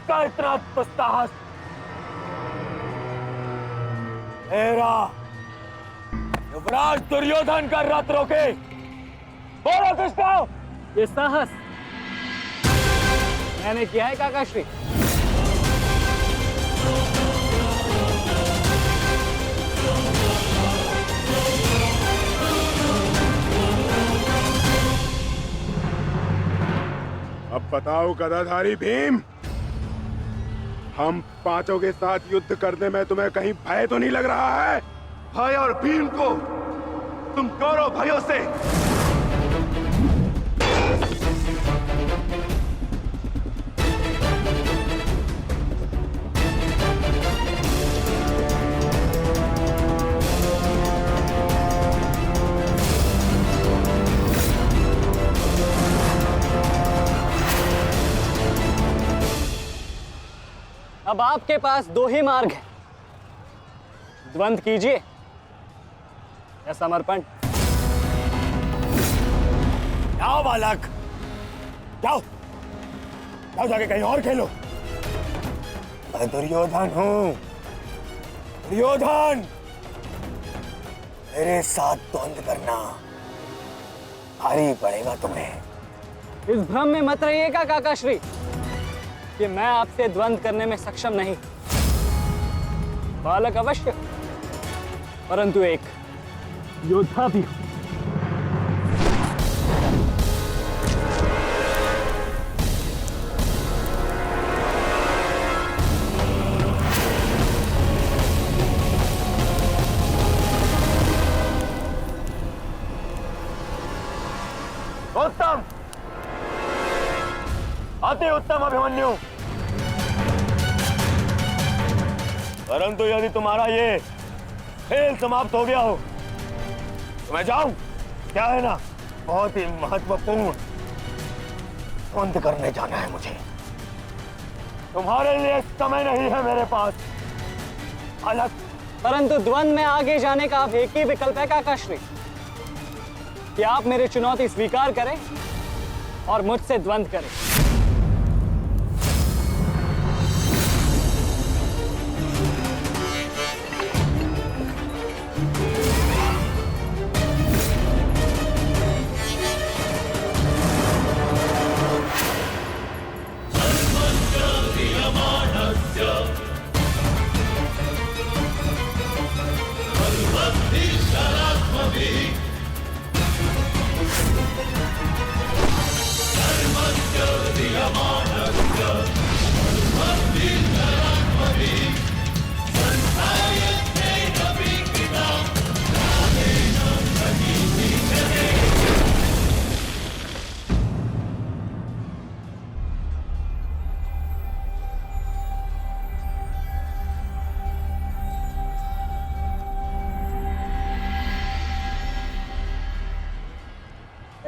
किसका इतना दुस्साहस? मेरा युवराज दुर्योधन का रथ रोके। बोलो किसका? ये साहस मैंने किया है काकाश्री। अब बताओ गदाधारी भीम, हम पांचों के साथ युद्ध करने में तुम्हें कहीं भय तो नहीं लग रहा है? भाई और भीम को तुम कौरव भाइयों से अब आपके पास दो ही मार्ग हैं, द्वंद्व कीजिए या समर्पण। जाओ बालक, जाओ जाओ, जाके कहीं और खेलो। मैं दुर्योधन हूं, दुर्योधन। मेरे साथ द्वंद्व करना भारी पड़ेगा तुम्हें। इस भ्रम में मत रहिएगा काकाश्री कि मैं आपसे द्वंद्व करने में सक्षम नहीं। बालक अवश्य, परंतु एक योद्धा भी हूं। उत्तम, अति उत्तम अभिमन्यु। परंतु यदि तुम्हारा ये खेल समाप्त हो गया हो तो मैं जाऊं? क्या है ना, बहुत ही महत्वपूर्ण द्वंद्व करने जाना है मुझे। तुम्हारे लिए समय नहीं है मेरे पास अलग। परंतु द्वंद्व में आगे जाने का अब एक ही विकल्प है काकाश्री, कि आप मेरी चुनौती स्वीकार करें और मुझसे द्वंद्व करें।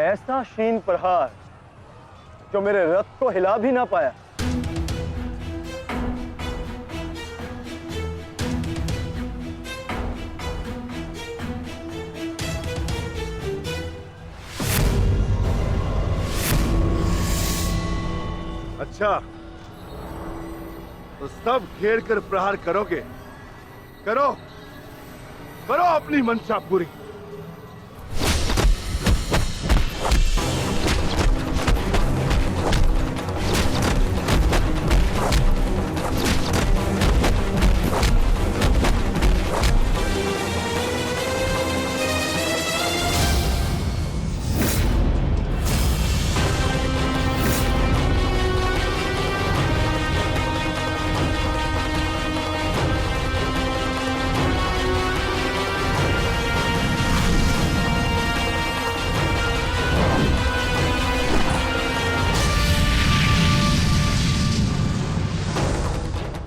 ऐसा शीन प्रहार जो मेरे रथ को हिला भी ना पाया। अच्छा, तो सब घेर कर प्रहार करोगे? करो करो अपनी मंशा पूरी।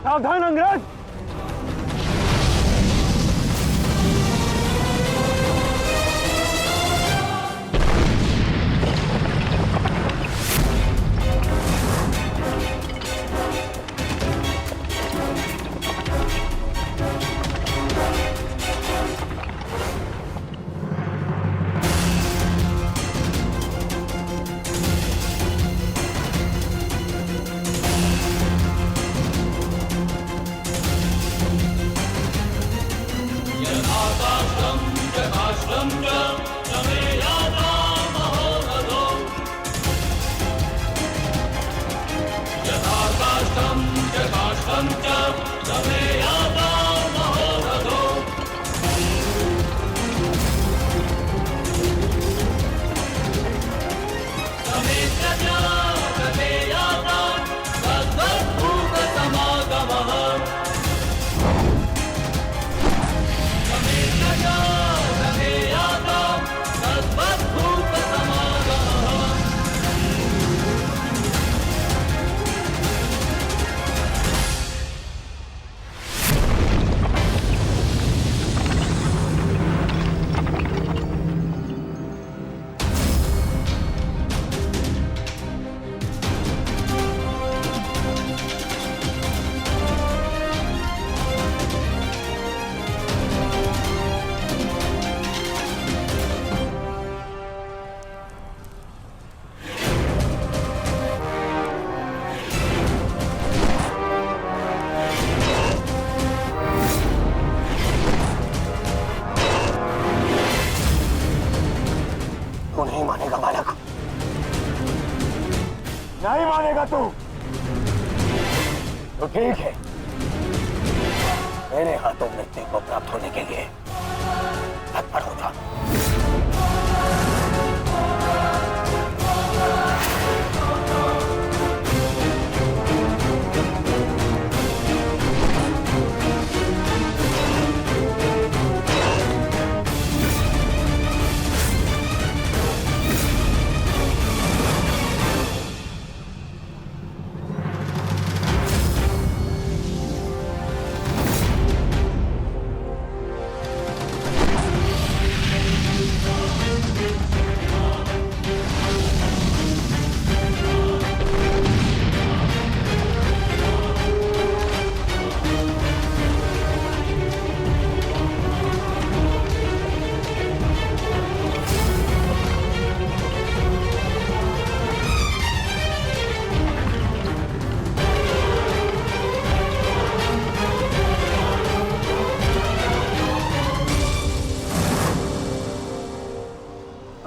सावधान अंग्रेज! तो ठीक है, मेरे हाथों मृत्यु को प्राप्त होने के लिए तत्पर हो जा।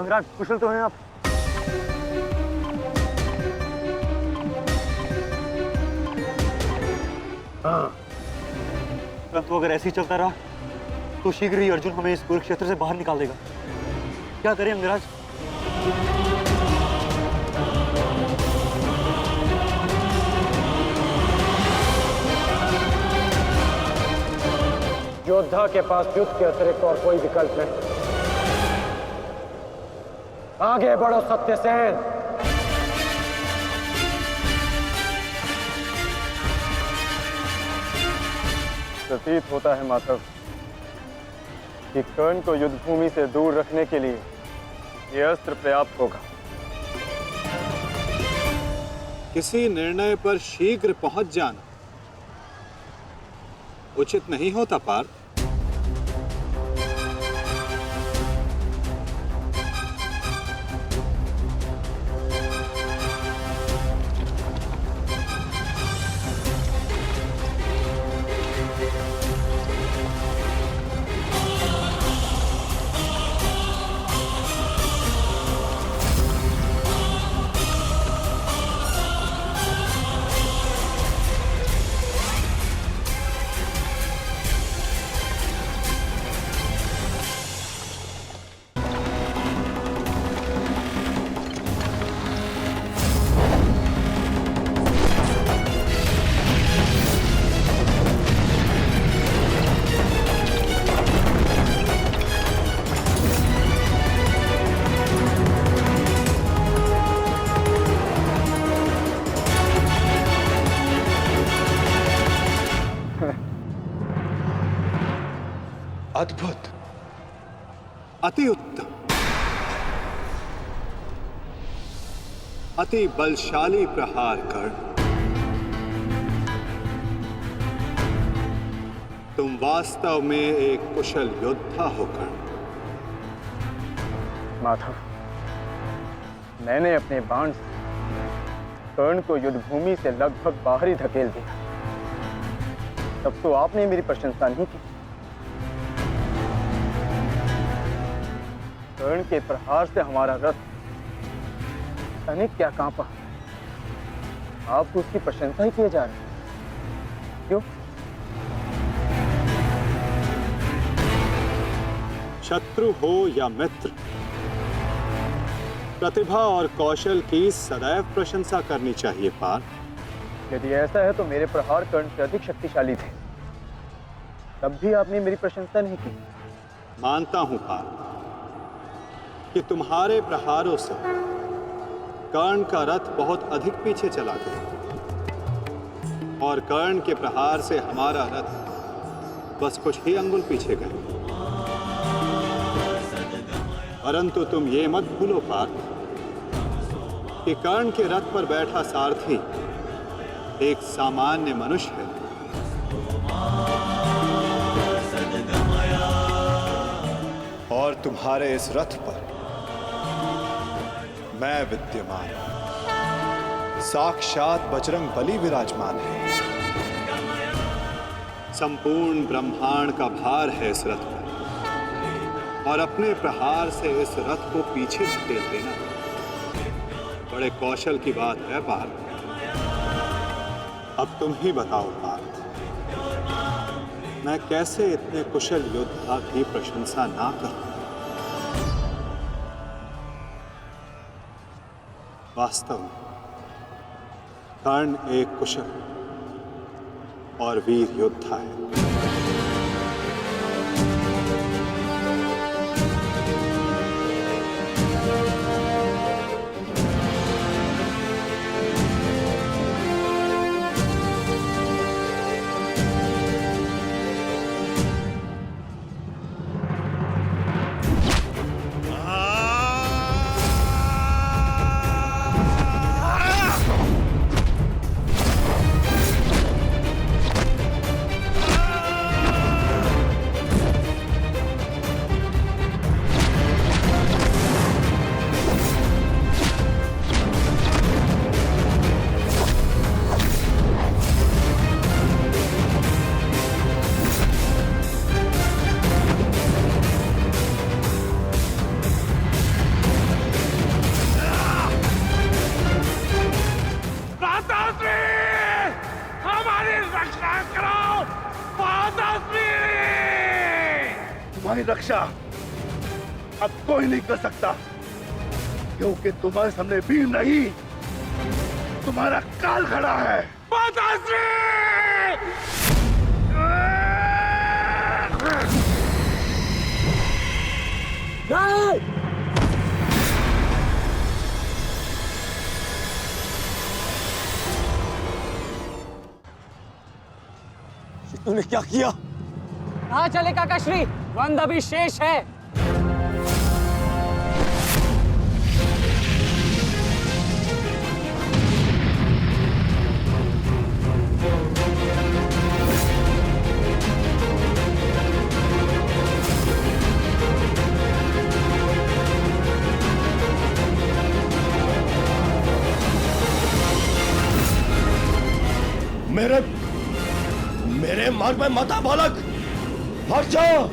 अंगराज, कुशल तो हैं आप? हाँ, परंतु अगर ऐसे ही चलता रहा तो शीघ्र ही अर्जुन हमें इस कुरुक्षेत्र से बाहर निकाल देगा। क्या करें अंगराज? योद्धा के पास युद्ध के अतिरिक्त और कोई विकल्प नहीं। आगे बढ़ो सत्यसेन। प्रतीत होता है माधव कि कर्ण को युद्ध भूमि से दूर रखने के लिए यह अस्त्र पर्याप्त होगा। किसी निर्णय पर शीघ्र पहुंच जाना उचित नहीं होता पार्थ। अद्भुत, अति उत्तम, अति बलशाली प्रहार कर्ण। तुम वास्तव में एक कुशल योद्धा हो कर्ण। माधव, मैंने अपने बाण से कर्ण को युद्ध भूमि से लगभग बाहर ही धकेल दिया। तब तो आपने मेरी प्रशंसा नहीं की। कर्ण के प्रहार से हमारा रथ तनिक क्या कांपा। आप तो उसकी प्रशंसा ही किए जा रहे हैं। क्यों? शत्रु हो या मित्र, प्रतिभा और कौशल की सदैव प्रशंसा करनी चाहिए पार्थ। यदि ऐसा है तो मेरे प्रहार कर्ण से अधिक शक्तिशाली थे, तब भी आपने मेरी प्रशंसा नहीं की। मानता हूं पार्थ कि तुम्हारे प्रहारों से कर्ण का रथ बहुत अधिक पीछे चला गया और कर्ण के प्रहार से हमारा रथ बस कुछ ही अंगुल पीछे गए। परंतु तुम ये मत भूलो पार्थ कि कर्ण के रथ पर बैठा सारथी एक सामान्य मनुष्य है। और तुम्हारे इस रथ पर मैं विद्यमान हूं। साक्षात बजरंग बली विराजमान है। संपूर्ण ब्रह्मांड का भार है इस रथ पर और अपने प्रहार से इस रथ को पीछे धकेल देना। बड़े कौशल की बात है पार्थ। अब तुम ही बताओ पार्थ, मैं कैसे इतने कुशल योद्धा की प्रशंसा ना करूं? वास्तव में कर्ण एक कुशल और वीर योद्धा है। तुम्हारी रक्षा अब कोई नहीं कर सकता, क्योंकि तुम्हारे सामने भीम नहीं, तुम्हारा काल खड़ा है। तूने क्या किया? कहाँ चले काकाश्री? द्वंद अभी शेष है। मेरे मार्ग में मत आ बालक, हट जाओ।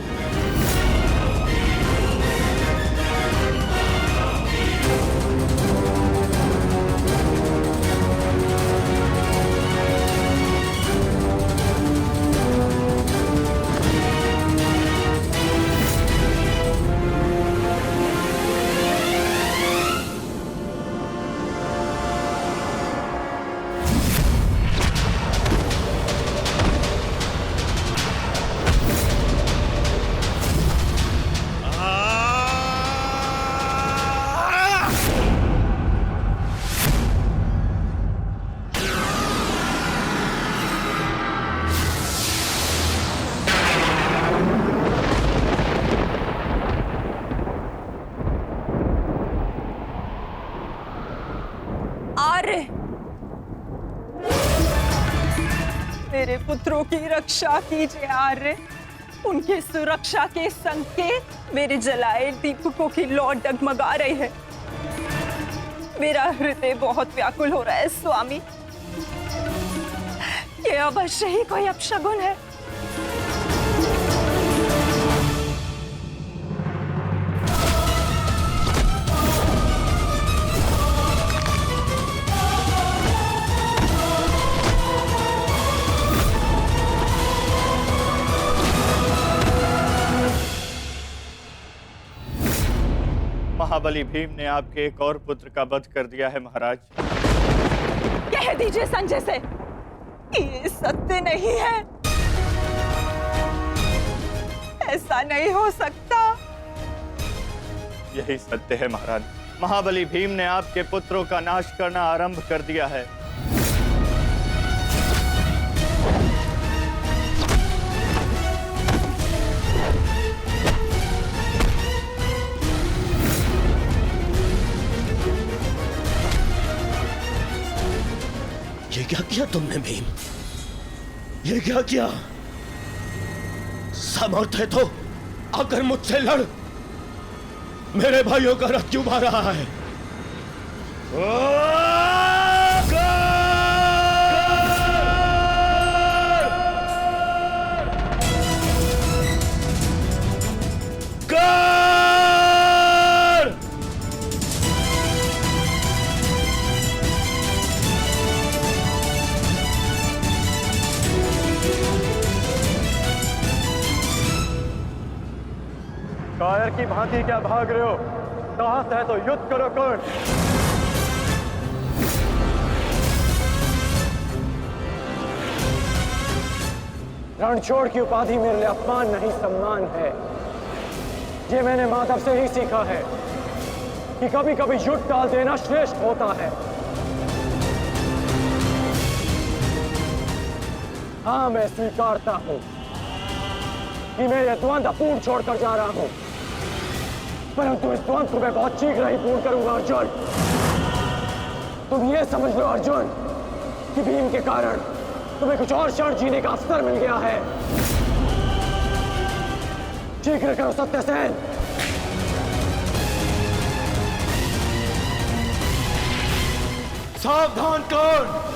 मेरे पुत्रों की रक्षा कीजिए आर्य। उनकी सुरक्षा के संकेत मेरे जलाए दीपकों की लौ डगमगा रही है। मेरा हृदय बहुत व्याकुल हो रहा है स्वामी। ये अवश्य ही कोई अपशगुन है। महाबली भीम ने आपके एक और पुत्र का वध कर दिया है महाराज। कह दीजिए संजय से कि ये सत्य नहीं है। ऐसा नहीं हो सकता। यही सत्य है महाराज। महाबली भीम ने आपके पुत्रों का नाश करना आरंभ कर दिया है। ये क्या किया तुमने भीम? ये क्या किया? समर्थ है तो आकर मुझसे लड़। मेरे भाइयों का रथ क्यों भा रहा है? कायर की भांति क्या भाग रहे हो? साहस है तो युद्ध करो कर्ण। रणछोड़ की उपाधि मेरे लिए अपमान नहीं सम्मान है। ये मैंने माधव से ही सीखा है कि कभी कभी युद्ध टाल देना श्रेष्ठ होता है। हाँ, मैं स्वीकारता हूं कि मैं यह द्वंद्व अपूर्ण छोड़कर जा रहा हूं, परंतु इस द्वंद्व को मैं बहुत शीघ्र ही पूर्ण करूंगा अर्जुन। तुम ये समझ लो अर्जुन कि भीम के कारण तुम्हें कुछ और क्षण जीने का अवसर मिल गया है। शीघ्र करो सत्यसेन। सावधान कर्ण।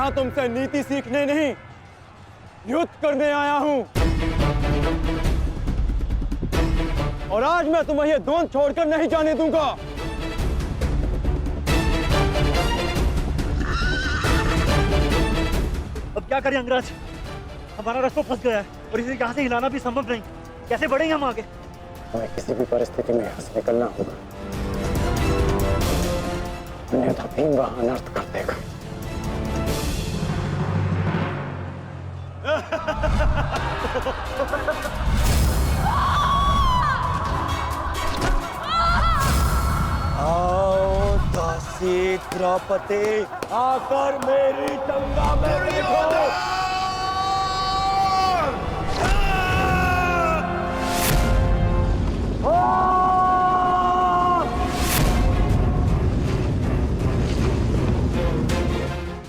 मैं तुमसे नीति सीखने नहीं, युद्ध करने आया हूं। और आज मैं तुम्हें यह द्वंद्व छोड़कर नहीं जाने दूंगा। अब क्या करें अंगराज? हमारा रास्ता फंस गया है और इसे यहाँ से हिलाना भी संभव नहीं। कैसे बढ़ेंगे हम आगे? हमें किसी भी परिस्थिति में यहाँ से निकलना होगा, अन्यथा भीम वहां अनर्थ कर देगा। आओ दासी द्रौपदी, आकर मेरी टंगा में बैठो।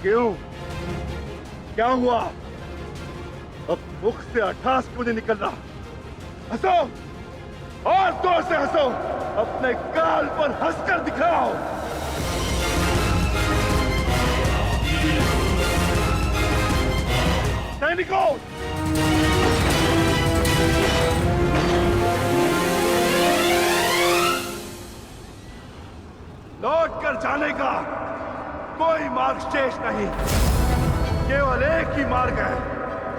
क्यों? क्या हुआ? अब मुख से अट्ठास क्यों नहीं निकल रहा? हंसो और जोर से हंसो, अपने गाल पर हंसकर दिखाओ। सैनिकों, लौट कर जाने का कोई मार्ग शेष नहीं, केवल एक ही मार्ग है।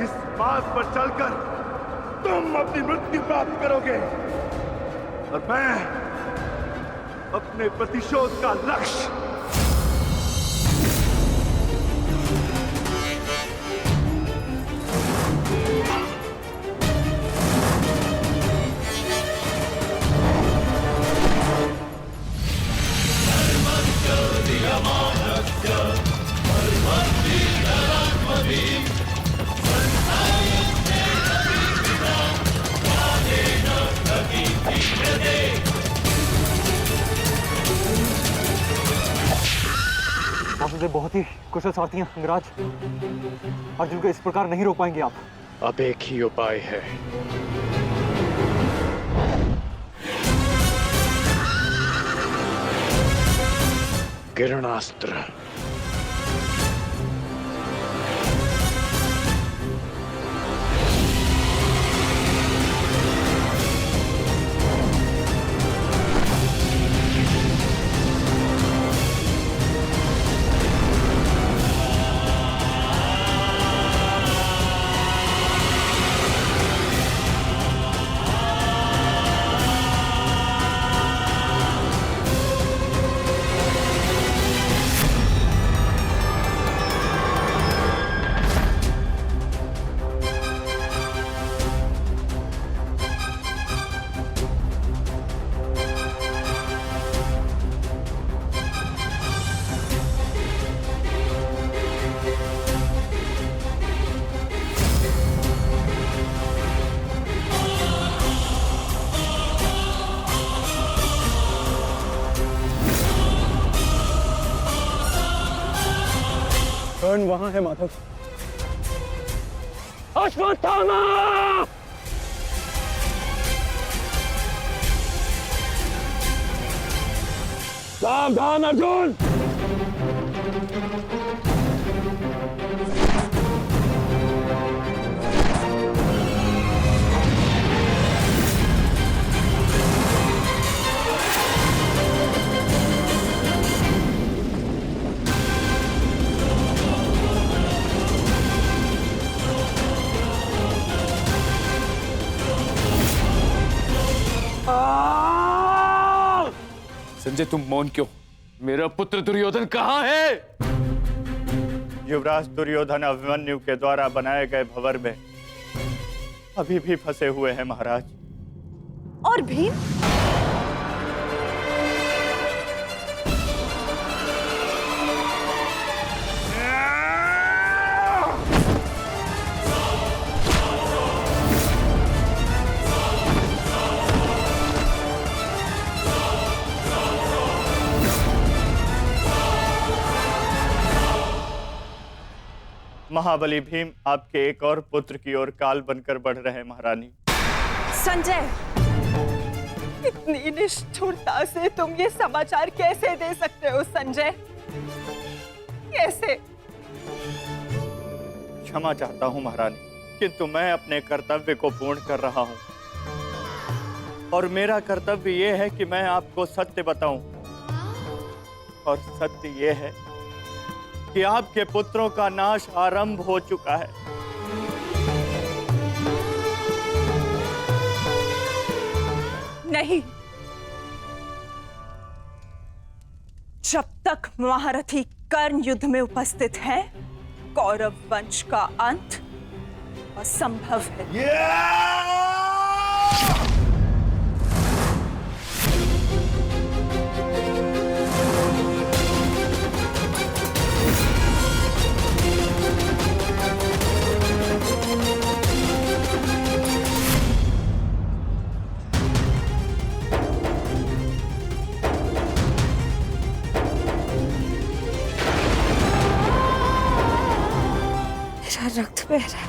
इस मार्ग पर चलकर तुम अपनी मृत्यु प्राप्त करोगे और मैं अपने प्रतिशोध का लक्ष्य। वासुदेव बहुत ही कुशल सारथी हैं अंगराज। अर्जुन को इस प्रकार नहीं रोक पाएंगे आप। अब एक ही उपाय है, किरणास्त्र। कर्ण वहां है माधव। अश्वत्थामा! सावधान अर्जुन! संजय, तुम मौन क्यों? मेरा पुत्र दुर्योधन कहाँ है? युवराज दुर्योधन अभिमन्यु के द्वारा बनाए गए भंवर में अभी भी फंसे हुए हैं महाराज। और भीम? महाबली भीम आपके एक और पुत्र की ओर काल बनकर बढ़ रहे हैं महारानी। संजय, इतनी निष्ठुरता से तुम ये समाचार कैसे दे सकते हो संजय? कैसे? क्षमा चाहता हूं महारानी, किंतु मैं अपने कर्तव्य को पूर्ण कर रहा हूं और मेरा कर्तव्य यह है कि मैं आपको सत्य बताऊं। और सत्य यह है कि आपके पुत्रों का नाश आरंभ हो चुका है। नहीं, जब तक महारथी कर्ण युद्ध में उपस्थित है, कौरव वंश का अंत असंभव है। मेरा रक्त बह रहा है।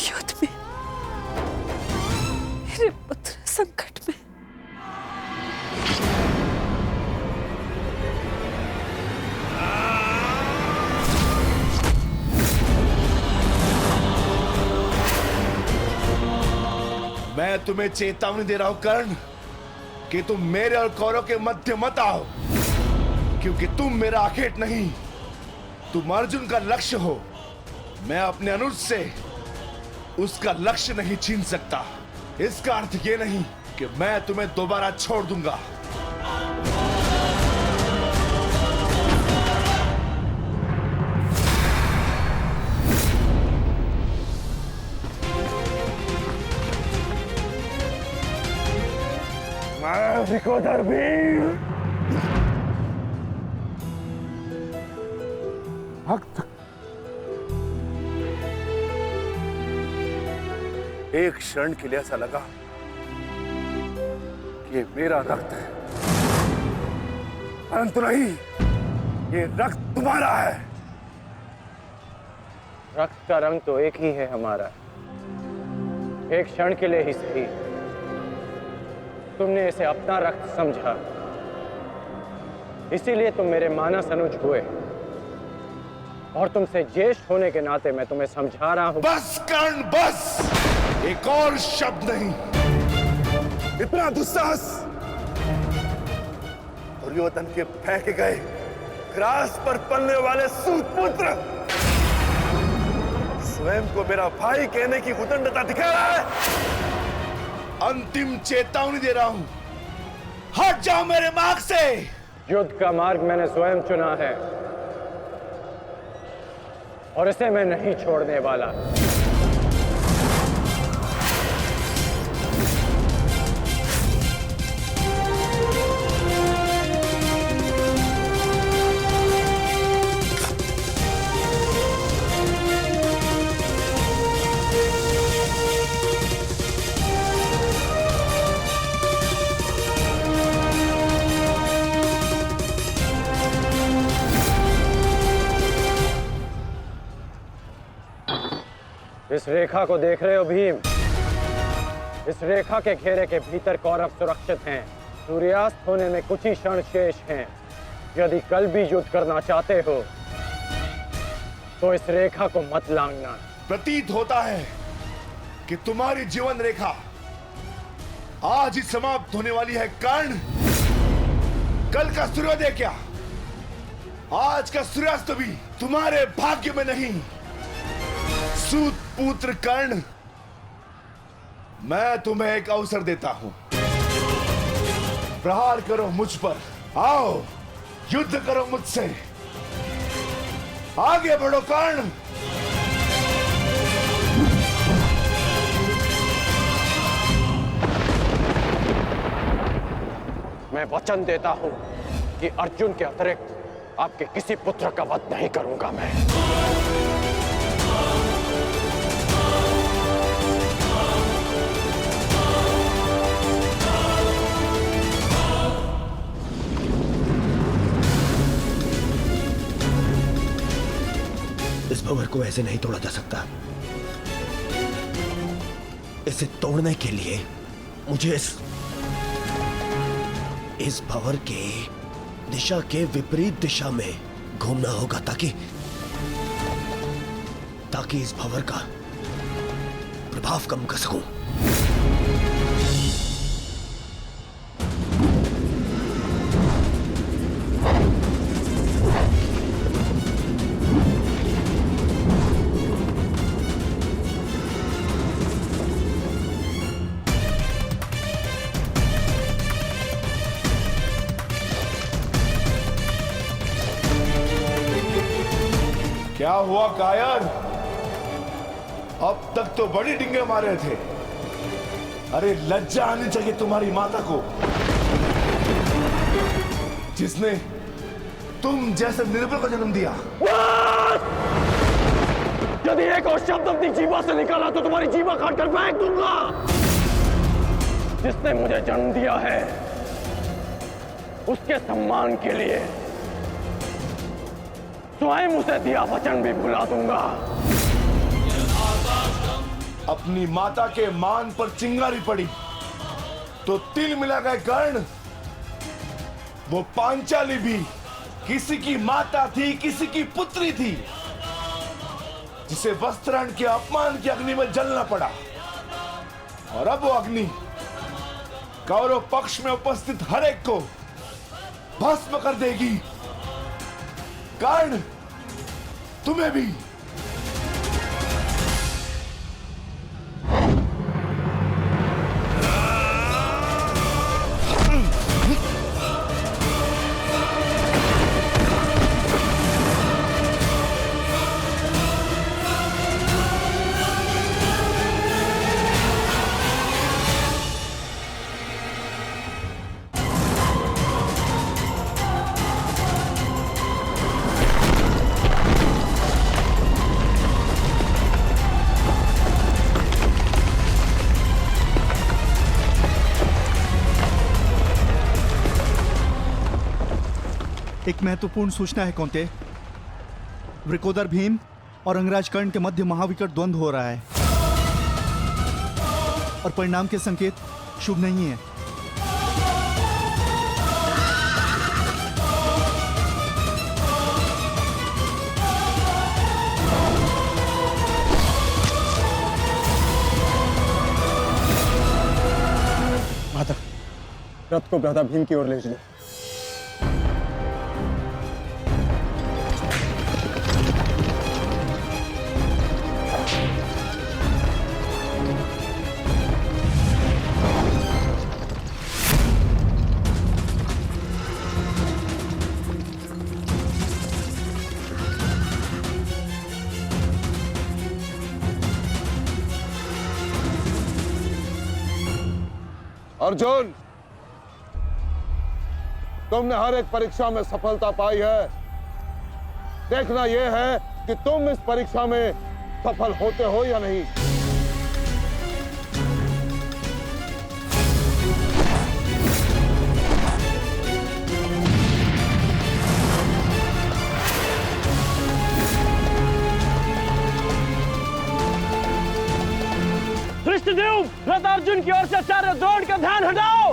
युद्ध में मेरे पुत्र संकट में। मैं तुम्हें चेतावनी दे रहा हूं कर्ण कि तुम मेरे और कौरव के मध्य मत आओ, क्योंकि तुम मेरा आखेट नहीं, तुम अर्जुन का लक्ष्य हो। मैं अपने अनुज से उसका लक्ष्य नहीं छीन सकता। इसका अर्थ ये नहीं कि मैं तुम्हें दोबारा छोड़ दूंगा। विकोधर भीम, भक्त, एक क्षण के लिए ऐसा लगा कि ये मेरा रक्त है, परंतु नहीं, ये रक्त तुम्हारा है। रक्त का रंग तो एक ही है हमारा, एक क्षण के लिए ही सही। तुमने इसे अपना रक्त समझा, इसीलिए तुम मेरे मानस अनुज हुए, और तुमसे ज्येष्ठ होने के नाते मैं तुम्हें समझा रहा हूं। बस कर्ण बस, एक और शब्द नहीं। इतना दुस्साहस दुर्योधन के फेंके गए ग्रास पर पलने वाले सूतपुत्र स्वयं को मेरा भाई कहने की उदंडता दिखा रहा है। अंतिम चेतावनी दे रहा हूं, हट जाओ मेरे मार्ग से। युद्ध का मार्ग मैंने स्वयं चुना है और इसे मैं नहीं छोड़ने वाला। इस रेखा को देख रहे हो भीम? इस रेखा के घेरे के भीतर कौरव सुरक्षित हैं। सूर्यास्त होने में कुछ ही क्षण शेष हैं। यदि कल भी युद्ध करना चाहते हो तो इस रेखा को मत लांघना। प्रतीत होता है कि तुम्हारी जीवन रेखा आज ही समाप्त होने वाली है। कर्ण, कल का सूर्योदय क्या, आज का सूर्यास्त भी तुम्हारे भाग्य में नहीं। सूत पुत्र कर्ण, मैं तुम्हें एक अवसर देता हूं। प्रहार करो मुझ पर, आओ युद्ध करो मुझसे। आगे बढ़ो कर्ण। मैं वचन देता हूं कि अर्जुन के अतिरिक्त आपके किसी पुत्र का वध नहीं करूंगा मैं। इस भंवर को ऐसे नहीं तोड़ा जा सकता। इसे तोड़ने के लिए मुझे इस भंवर के दिशा के विपरीत दिशा में घूमना होगा ताकि इस भंवर का प्रभाव कम कर सकूं। क्या हुआ कायर? अब तक तो बड़ी डिंगे मारे थे। अरे लज्जा आनी चाहिए तुम्हारी माता को, जिसने तुम जैसे निर्बल को जन्म दिया। यदि एक और शब्द अपनी जीवा से निकाला तो तुम्हारी जीवा काटकर फेंक दूंगा। जिसने मुझे जन्म दिया है उसके सम्मान के लिए स्वयं उसे दिया वचन भी भुला दूंगा। अपनी माता के मान पर चिंगारी पड़ी तो तिल मिला गए कर्ण। वो पांचाली भी किसी की माता थी, किसी की पुत्री थी, जिसे वस्त्राण के अपमान की अग्नि में जलना पड़ा। और अब वो अग्नि कौरव पक्ष में उपस्थित हर एक को भस्म कर देगी। कर्ण, तुम्हें भी। एक महत्वपूर्ण सूचना है कौंते। वृकोदर भीम और अंगराज कर्ण के मध्य महाविकट द्वंद्व हो रहा है और परिणाम के संकेत शुभ नहीं है। माता, रथ को भ्राता भीम की ओर ले चलो। अर्जुन, तुमने हर एक परीक्षा में सफलता पाई है। देखना यह है कि तुम इस परीक्षा में सफल होते हो या नहीं। धृष्टद्युम्न, रथ अर्जुन की ओर से आचार्य द्रोण का ध्यान हटाओ।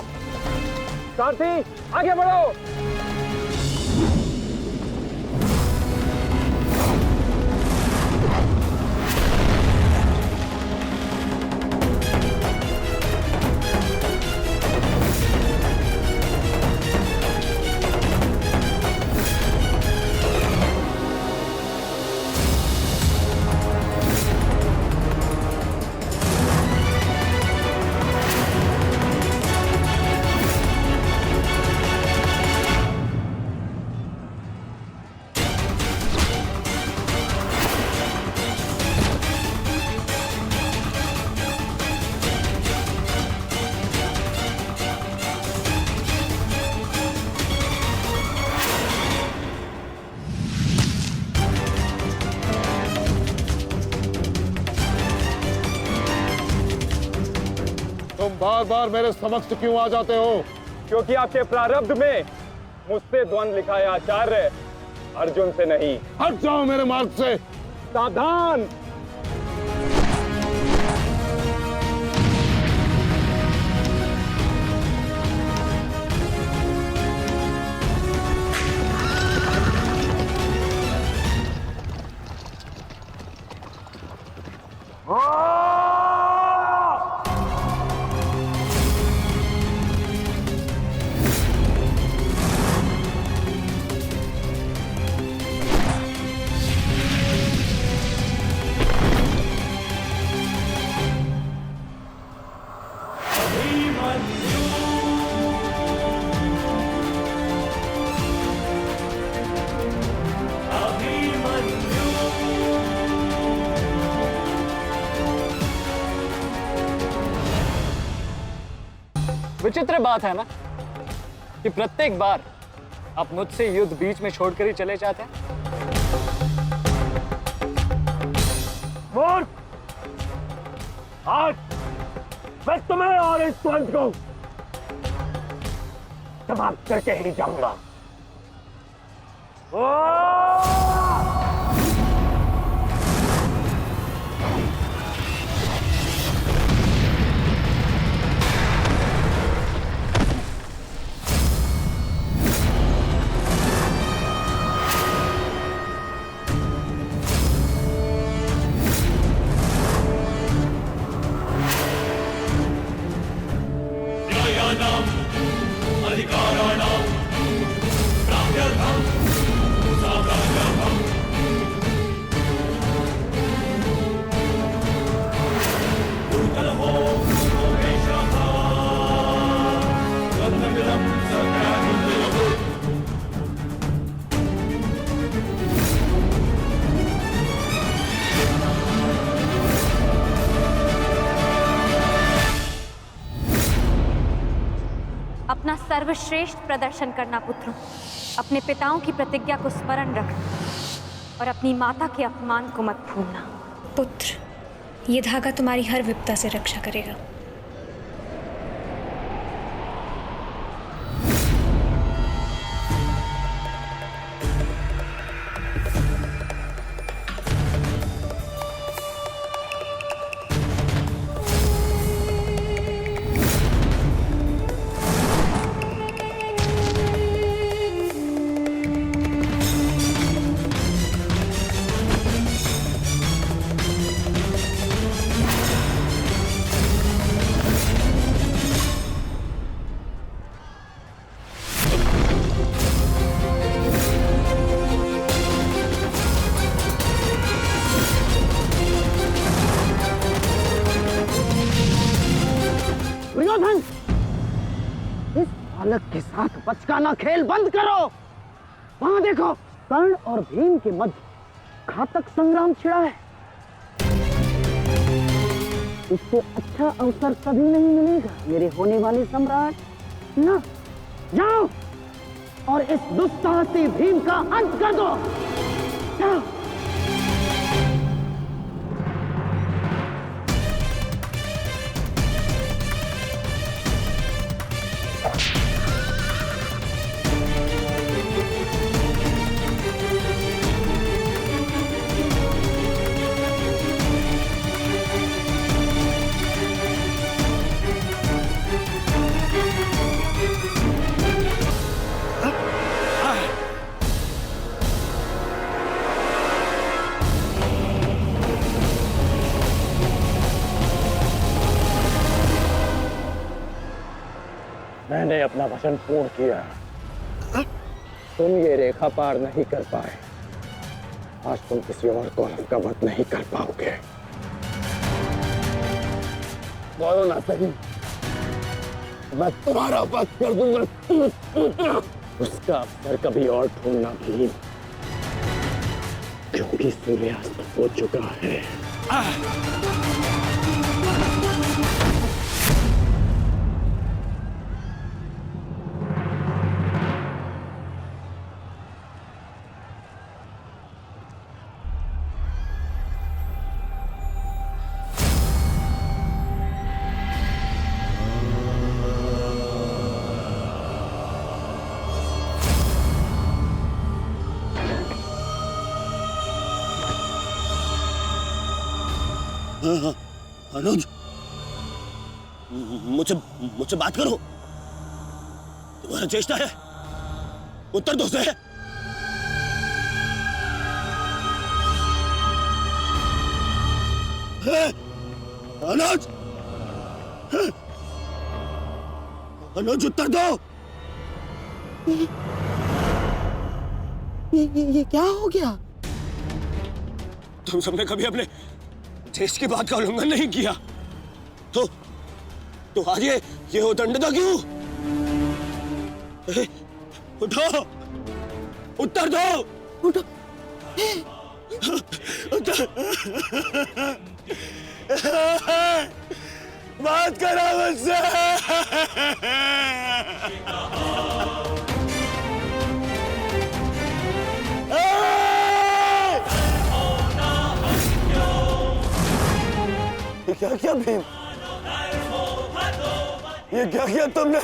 सारथी आगे बढ़ो। तुम बार बार मेरे समक्ष क्यों आ जाते हो? क्योंकि आपके प्रारब्ध में मुझसे द्वंद लिखा है आचार्य, अर्जुन से नहीं। हट जाओ मेरे मार्ग से। सावधान। विचित्र बात है ना कि प्रत्येक बार आप मुझसे युद्ध बीच में छोड़कर ही चले जाते हैं। मूर्ख! आज मैं तुम्हें और इस द्वंद को समाप्त करके ही जाऊंगा। अपना सर्वश्रेष्ठ प्रदर्शन करना पुत्रों। अपने पिताओं की प्रतिज्ञा को स्मरण रखना और अपनी माता के अपमान को मत भूलना। पुत्र, ये धागा तुम्हारी हर विपदा से रक्षा करेगा। इस बालक के साथ बचकाना खेल बंद करो। वहां देखो, कर्ण और भीम के मध्य घातक संग्राम छिड़ा है। इससे अच्छा अवसर कभी नहीं मिलेगा मेरे होने वाले सम्राट। ना, जाओ और इस दुस्साहसी भीम का अंत कर दो। जाओ। मैंने अपना वचन पूर्ण किया। तुम ये रेखा पार नहीं कर पाए, आज तुम किसी और कौरव का वध नहीं कर पाओगे। बोलो ना सही, मैं तुम्हारा वध कर दूंगा। उसका अवसर कभी और ढूंढना भी, क्योंकि सूर्यास्त हो चुका है। अनुज, मुझसे बात करो। तुम्हारा चेष्टा है, उत्तर दो से। अनुज, अनुज उत्तर दो। ये क्या हो गया? तुम सबने कभी अपने देश की बात का उल्लंघन नहीं किया, तो आज ये उदंडता क्यों? उठो, उत्तर दो। उठो, उत्तर। बात करो मुझसे। क्या क्या भीम, ये क्या किया तुमने?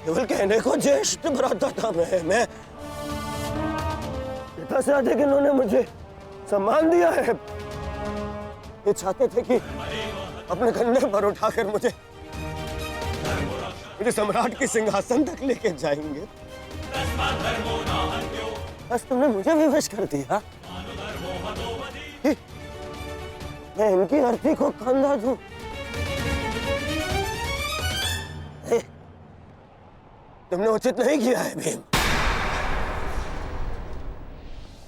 केवल कहने को ज्येष्ठ भ्राता था मैं पिता से अधिक इन्होंने मुझे सम्मान दिया है। ये चाहते थे कि अपने कंधे पर उठाकर मुझे सम्राट के सिंहासन तक लेके जाएंगे। बस तुमने मुझे विवश कर दिया। मैं इनकी अर्थी को कंधा दूं। तुमने उचित नहीं किया है भीम,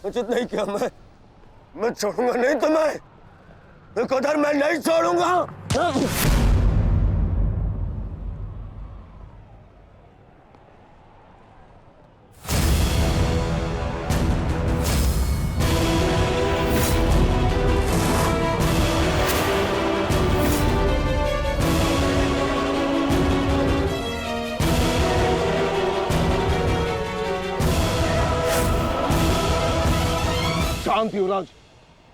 उचित नहीं किया। मैं छोड़ूंगा नहीं तुम्हें, विकोधर मैं नहीं छोड़ूंगा। शांत युवराज,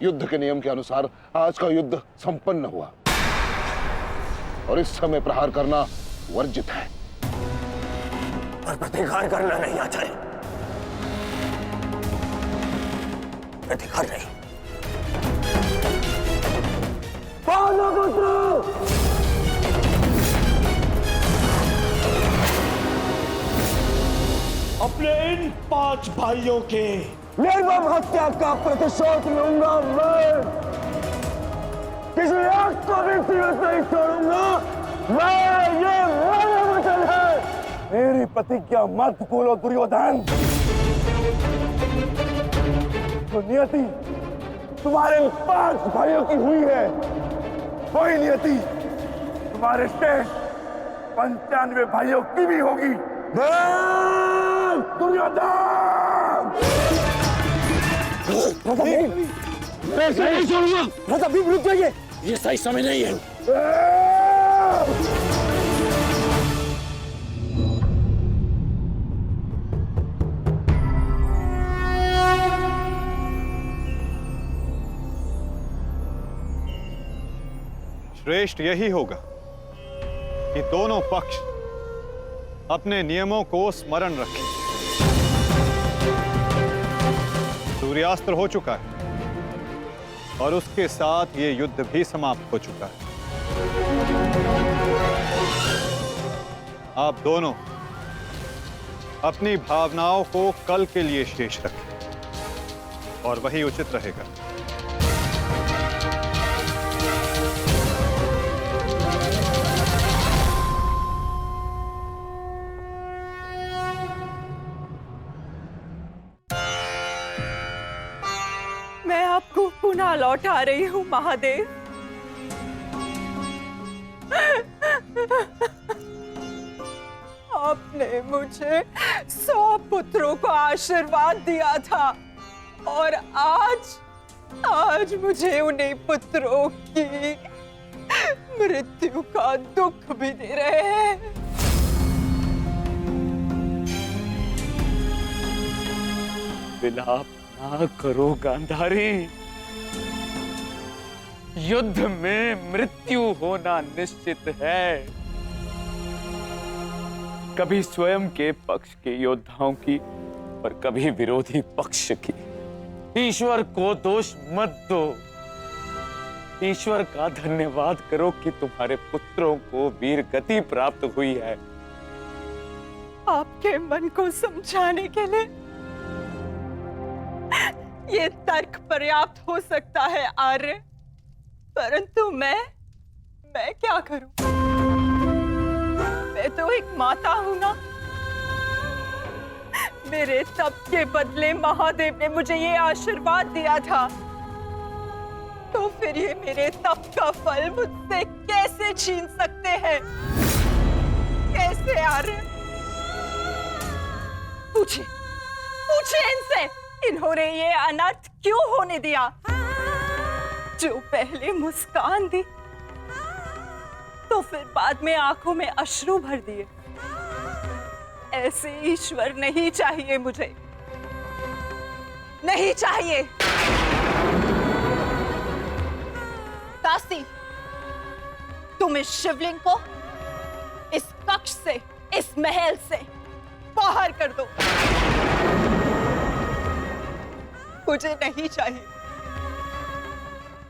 युद्ध के नियम के अनुसार आज का युद्ध संपन्न हुआ और इस समय प्रहार करना वर्जित है। और प्रतिकार करना नहीं आचार्य, प्रतिकार नहीं। पांडुपुत्र, अपने इन 5 भाइयों के निर्मम हत्या का प्रतिशोध लूंगा मैं। किसी एक को भी जीवित नहीं छोड़ूंगा मैं, ये मेरा वचन है। मेरी प्रतिज्ञा मत भूलो दुर्योधन। तो नियति तुम्हारे 5 भाइयों की हुई है, वही नियति तुम्हारे शेष 95 भाइयों की भी होगी। दुर्योधन! मैं इसे नहीं छोड़ूंगा। राजा भीम रुक जाइए, ये सही समय नहीं है। श्रेष्ठ यही होगा कि दोनों पक्ष अपने नियमों को स्मरण रखें। सूर्यास्त्र हो चुका है और उसके साथ ये युद्ध भी समाप्त हो चुका है। आप दोनों अपनी भावनाओं को कल के लिए शेष रखें और वही उचित रहेगा। लौटा रही हूँ महादेव। आपने मुझे 100 पुत्रों को आशीर्वाद दिया था और आज मुझे उन्हीं पुत्रों की मृत्यु का दुख भी दे रहे हैं। विलाप ना करो गांधारी। युद्ध में मृत्यु होना निश्चित है। कभी स्वयं के पक्ष के योद्धाओं की और कभी विरोधी पक्ष की। ईश्वर को दोष मत दो। ईश्वर का धन्यवाद करो कि तुम्हारे पुत्रों को वीर गति प्राप्त हुई है। आपके मन को समझाने के लिए ये तर्क पर्याप्त हो सकता है आर्य, परंतु मैं क्या करूं? मैं तो एक माता हूं ना। मेरे तप के बदले महादेव ने मुझे ये आशीर्वाद दिया था, तो फिर ये मेरे तप का फल मुझसे कैसे छीन सकते हैं? कैसे आर्य? पूछिए इनसे, इन्होंने ये अनर्थ क्यों होने दिया? जो पहले मुस्कान दी तो फिर बाद में आंखों में अश्रु भर दिए। ऐसे ईश्वर नहीं चाहिए मुझे, नहीं चाहिए। दासी, तुम इस शिवलिंग को इस कक्ष से, इस महल से बाहर कर दो। मुझे नहीं चाहिए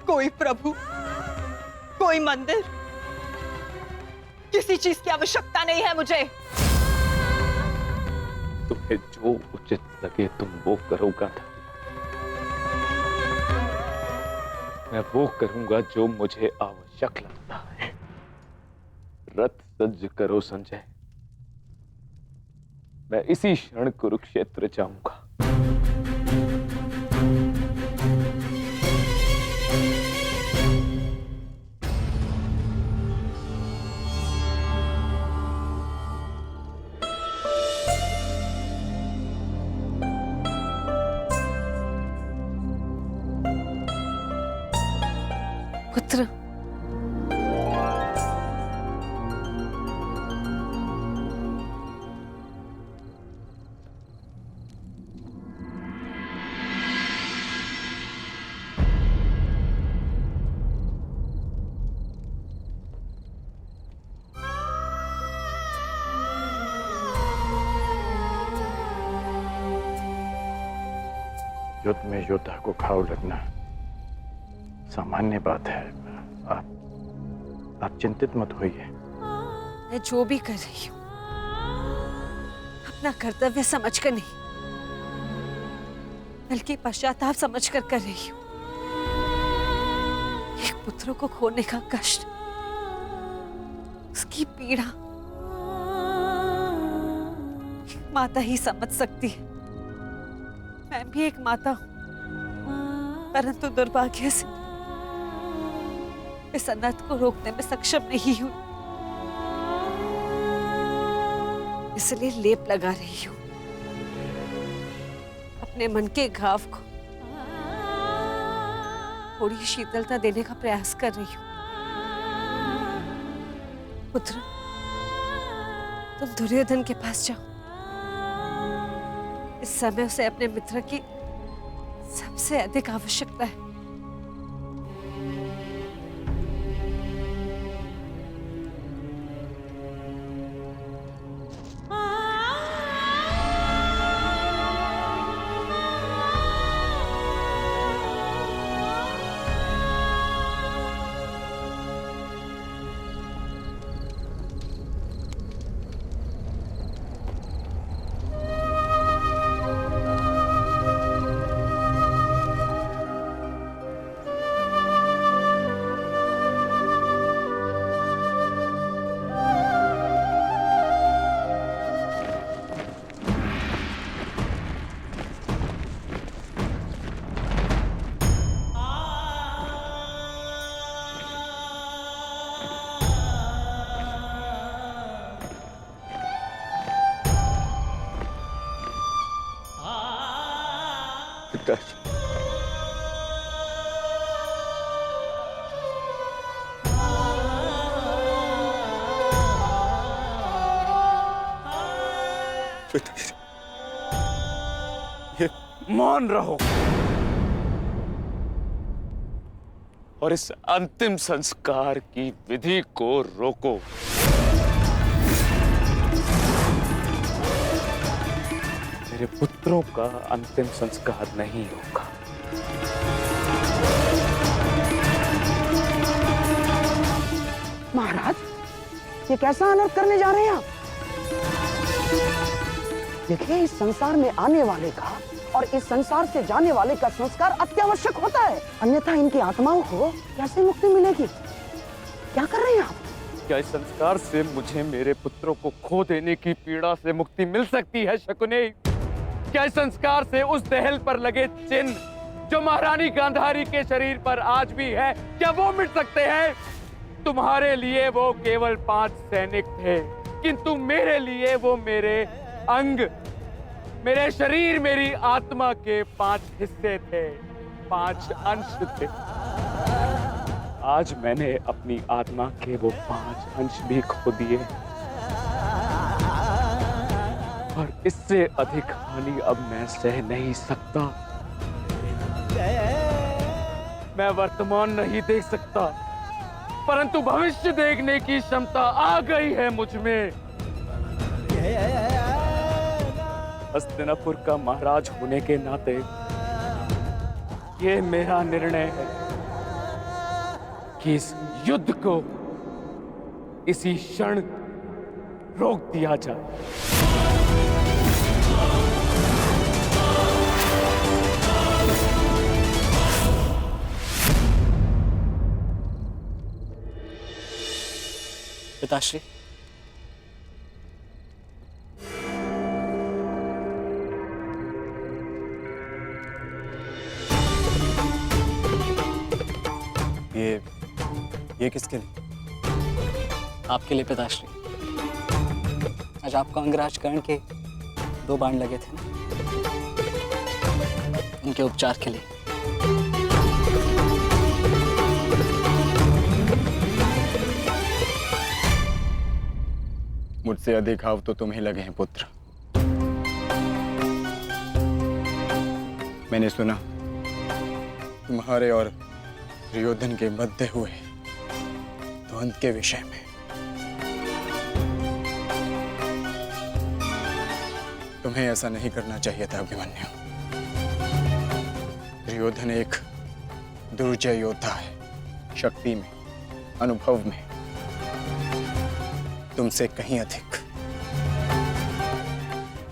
कोई प्रभु, कोई मंदिर, किसी चीज की आवश्यकता नहीं है मुझे। तुम्हें जो उचित लगे तुम वो करो गांधारी। मैं वो करूंगा जो मुझे आवश्यक लगता है। रथ सज्ज करो संजय। मैं इसी क्षण कुरुक्षेत्र जाऊंगा। पुत्र, युद्ध में योद्धा को घाव लगना सामान्य बात है। आप चिंतित मत होइए। मैं जो भी कर रही हूँ अपना कर्तव्य समझकर नहीं, बल्कि पश्चाताप समझकर कर रही हूँ। एक पुत्र को खोने का कष्ट, उसकी पीड़ा एक माता ही समझ सकती है। मैं भी एक माता हूं, परंतु दुर्भाग्य से इस अनर्थ को रोकने में सक्षम नहीं हूं। इसलिए लेप लगा रही हूं अपने मन के घाव को, थोड़ी शीतलता देने का प्रयास कर रही हूं। पुत्र, तुम दुर्योधन के पास जाओ। इस समय उसे अपने मित्र की सबसे अधिक आवश्यकता है। पिताजी। पिताजी, ये मान रहो और इस अंतिम संस्कार की विधि को रोको। मेरे पुत्रों का अंतिम संस्कार नहीं होगा। महाराज, ये कैसा अनर्थ करने जा रहे हैं आप? देखिए, इस संसार में आने वाले का और इस संसार से जाने वाले का संस्कार अत्यावश्यक होता है, अन्यथा इनकी आत्माओं को कैसे मुक्ति मिलेगी? क्या कर रहे हैं आप? क्या इस संस्कार से मुझे मेरे पुत्रों को खो देने की पीड़ा से मुक्ति मिल सकती है शकुनी? क्या इस संस्कार से उस दहल पर लगे चिन्ह जो महारानी गांधारी के शरीर पर आज भी है, क्या वो मिट सकते हैं? तुम्हारे लिए वो केवल 5 सैनिक थे, किंतु मेरे लिए वो मेरे अंग, मेरे शरीर, मेरी आत्मा के 5 हिस्से थे, 5 अंश थे। आज मैंने अपनी आत्मा के वो 5 अंश भी खो दिए और इससे अधिक हानि अब मैं सह नहीं सकता। मैं वर्तमान नहीं देख सकता, परंतु भविष्य देखने की क्षमता आ गई है मुझ में। हस्तिनापुर का महाराज होने के नाते ये मेरा निर्णय है कि इस युद्ध को इसी क्षण रोक दिया जाए। पिताश्री, ये किसके लिए? आपके लिए पिताश्री। आज आपको अंगराज कर्ण के 2 बाण लगे थे ना, उनके उपचार के लिए। मुझसे अधिक घाव तो तुम्हें लगे हैं पुत्र। मैंने सुना तुम्हारे और दुर्योधन के मध्य हुए द्वंद्व के विषय में। तुम्हें ऐसा नहीं करना चाहिए था अभिमन्यु। दुर्योधन एक दुर्जय योद्धा है, शक्ति में, अनुभव में तुमसे कहीं अधिक।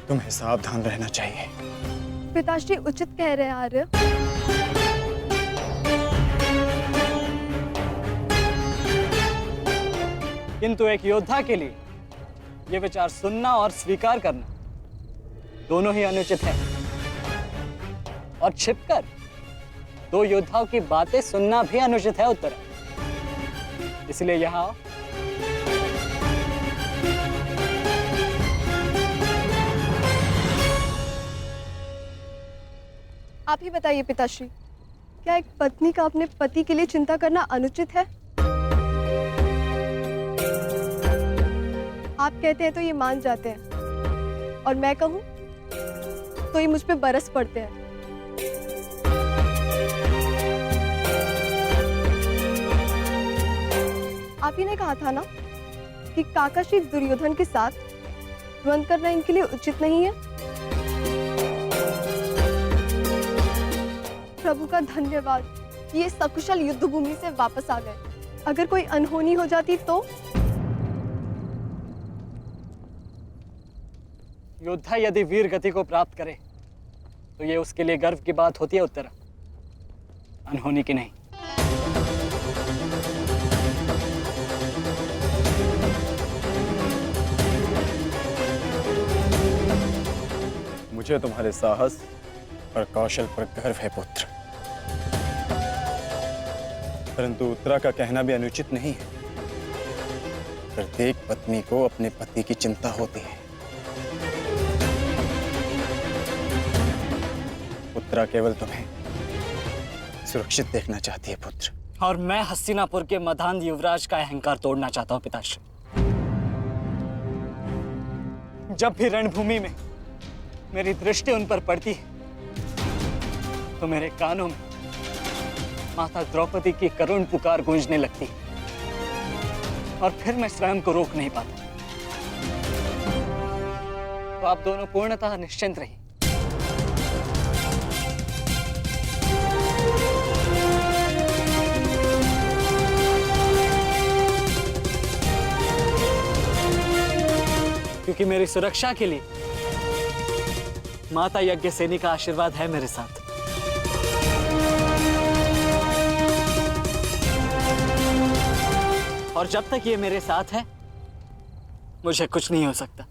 तुम्हें सावधान रहना चाहिए। पिताश्री उचित कह रहे हैं आर्य। किंतु एक योद्धा के लिए ये विचार सुनना और स्वीकार करना दोनों ही अनुचित है। और छिपकर 2 योद्धाओं की बातें सुनना भी अनुचित है उत्तरा। इसलिए यहां आओ। आप ही बताइए पिताश्री, क्या एक पत्नी का अपने पति के लिए चिंता करना अनुचित है? आप कहते हैं तो ये मान जाते हैं, और मैं कहूं तो ये मुझ पे बरस पड़ते हैं। आप ही ने कहा था ना कि काकाश्री दुर्योधन के साथ द्वंद्व करना इनके लिए उचित नहीं है। प्रभु का धन्यवाद कि ये सकुशल युद्ध भूमि से वापस आ गए। अगर कोई अनहोनी हो जाती तो? योद्धा यदि वीर गति को प्राप्त करे तो ये उसके लिए गर्व की बात होती है उत्तरा, अनहोनी की नहीं। मुझे तुम्हारे साहस और कौशल पर गर्व है पुत्र, परंतु उत्तरा का कहना भी अनुचित नहीं है। प्रत्येक पत्नी को अपने पति की चिंता होती है। सुमित्रा केवल तुम्हें सुरक्षित देखना चाहती है पुत्र, और मैं हस्तिनापुर के मधान युवराज का अहंकार तोड़ना चाहता हूं पिताश्री। जब भी रणभूमि में मेरी दृष्टि उन पर पड़ती है तो मेरे कानों में माता द्रौपदी की करुण पुकार गूंजने लगती है, और फिर मैं स्वयं को रोक नहीं पाता। तो आप दोनों पूर्णतः निश्चिंत रहिए। क्योंकि मेरी सुरक्षा के लिए माता यज्ञसेनी का आशीर्वाद है मेरे साथ। और जब तक ये मेरे साथ है मुझे कुछ नहीं हो सकता।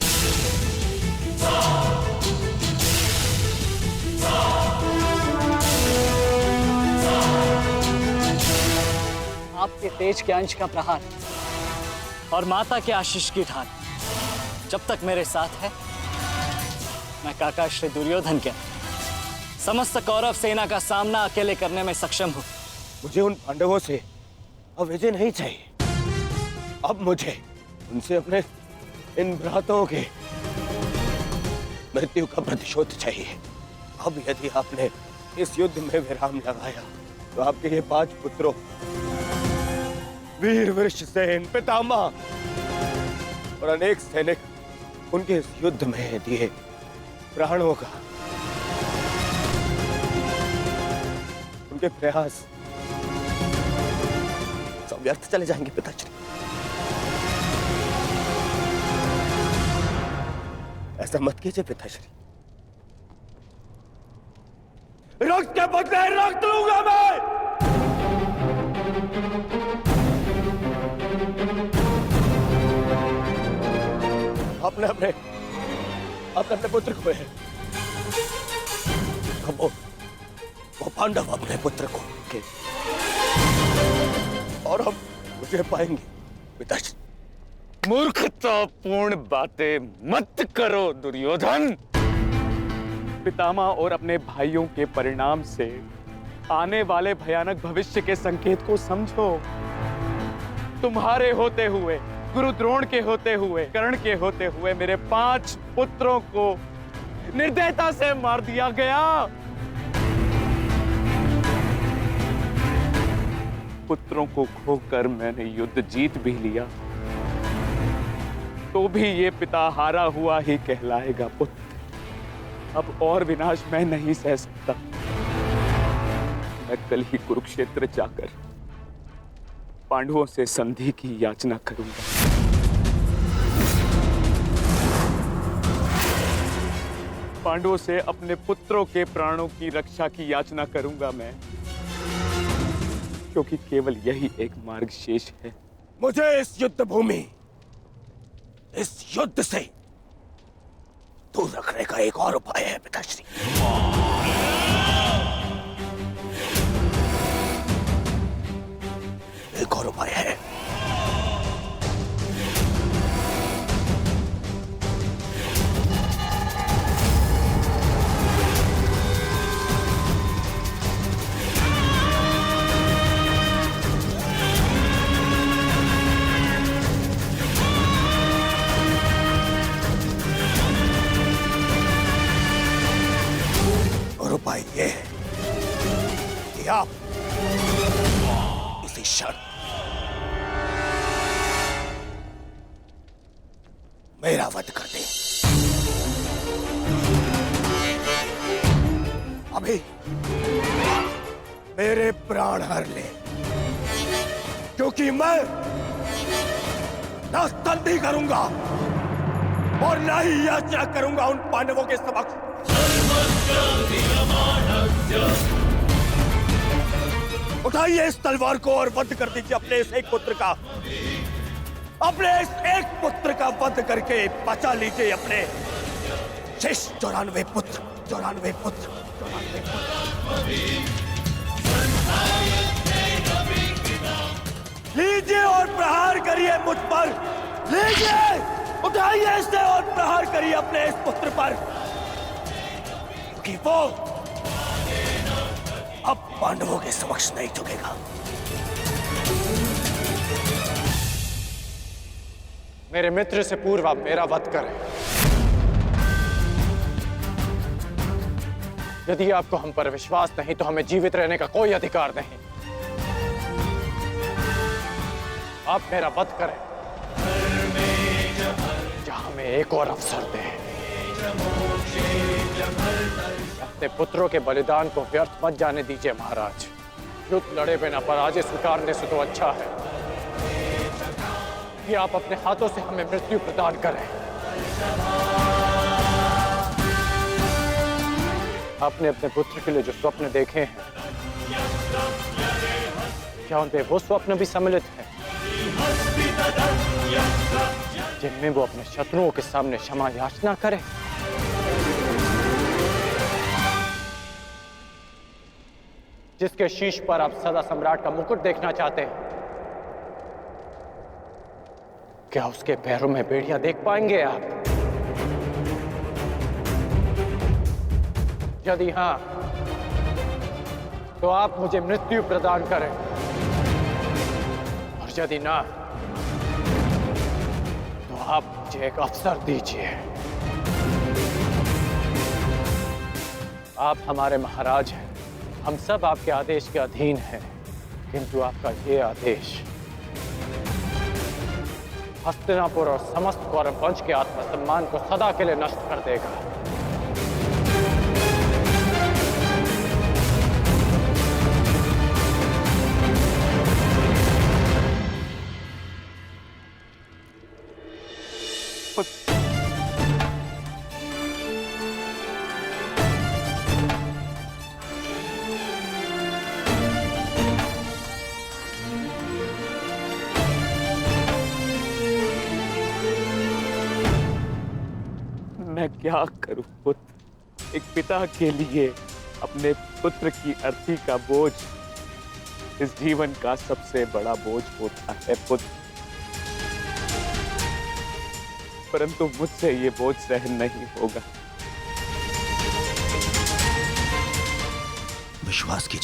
आपके तेज के अंश का प्रहार और माता के आशीष की ढाल जब तक मेरे साथ है, मैं काका श्री दुर्योधन के समस्त कौरव सेना का सामना अकेले करने में सक्षम हूं। मुझे उन पांडवों से अब विजय नहीं चाहिए। अब मुझे उनसे अपने इन भ्राताओं के मृत्यु का प्रतिशोध चाहिए। अब यदि आपने इस युद्ध में विराम लगाया तो आपके ये 5 पुत्रों वीर वृषसेन, पितामह और अनेक सैनिक उनके इस युद्ध में दिए प्राणों का, उनके प्रयास सब व्यर्थ चले जाएंगे पिताश्री। ऐसा मत कीजिए पिताश्री। रक्त के बदले रक्त लूंगा मैं। अपने अपने पुत्र को है। वो पांडव अपने पुत्र को के और हम मुझे पाएंगे पिताश्री। मूर्खतापूर्ण बातें मत करो दुर्योधन। पितामह और अपने भाइयों के परिणाम से आने वाले भयानक भविष्य के संकेत को समझो। तुम्हारे होते हुए, गुरु द्रोण के होते हुए, कर्ण के होते हुए मेरे 5 पुत्रों को निर्दयता से मार दिया गया। पुत्रों को खोकर मैंने युद्ध जीत भी लिया, तो भी ये पिता हारा हुआ ही कहलाएगा पुत्र। अब और विनाश मैं नहीं सह सकता। मैं कल ही कुरुक्षेत्र जाकर पांडवों से संधि की याचना करूंगा। पांडवों से अपने पुत्रों के प्राणों की रक्षा की याचना करूंगा मैं, क्योंकि केवल यही एक मार्ग शेष है। मुझे इस युद्ध भूमि, इस युद्ध से दूर रखने का एक और उपाय है पिताश्री। एक और उपाय है। उपाय यह है कि आप इसी क्षण मेरा वध कर दें। अभी मेरे प्राण हर ले, क्योंकि मैं न संधि करूंगा और न ही याचना करूंगा उन पांडवों के समक्ष। उठाइए इस तलवार को और वध कर दीजिए अपने इस एक पुत्र का। अपने इस एक पुत्र का वध करके बचा लीजिए अपने शेष 94 पुत्र। लीजिए और प्रहार करिए मुझ पर। लीजिए, उठाइए इसे और प्रहार करिए अपने इस पुत्र पर, क्योंकि वो अब पांडवों के समक्ष नहीं झुकेगा। मेरे मित्र से पूर्व आप मेरा वध करें। यदि आपको हम पर विश्वास नहीं तो हमें जीवित रहने का कोई अधिकार नहीं। आप मेरा वध करें या हमें एक और अवसर दें। अपने पुत्रों के बलिदान को व्यर्थ मत जाने दीजिए महाराज। युद्ध लड़े बिना पराजय स्वीकारने से तो अच्छा है कि आप अपने हाथों से हमें मृत्यु प्रदान करें। आपने अपने पुत्र के लिए जो स्वप्न देखे हैं, क्या उनमें वो स्वप्न भी सम्मिलित हैं जिनमें वो अपने शत्रुओं के सामने क्षमा याचना करे? जिसके शीश पर आप सदा सम्राट का मुकुट देखना चाहते हैं, क्या उसके पैरों में बेड़ियां देख पाएंगे आप? यदि हां, तो आप मुझे मृत्यु प्रदान करें, और यदि ना, तो आप मुझे एक अवसर दीजिए। आप हमारे महाराज हैं, हम सब आपके आदेश के अधीन हैं, किंतु आपका ये आदेश हस्तिनापुर और समस्त कौरव वंश के आत्मसम्मान को सदा के लिए नष्ट कर देगा। मैं क्या करूं पुत्र? एक पिता के लिए अपने पुत्र की अर्थी का बोझ इस जीवन का सबसे बड़ा बोझ होता है पुत्र, परंतु मुझसे ये बोझ सहन नहीं होगा। विश्वास कीजिए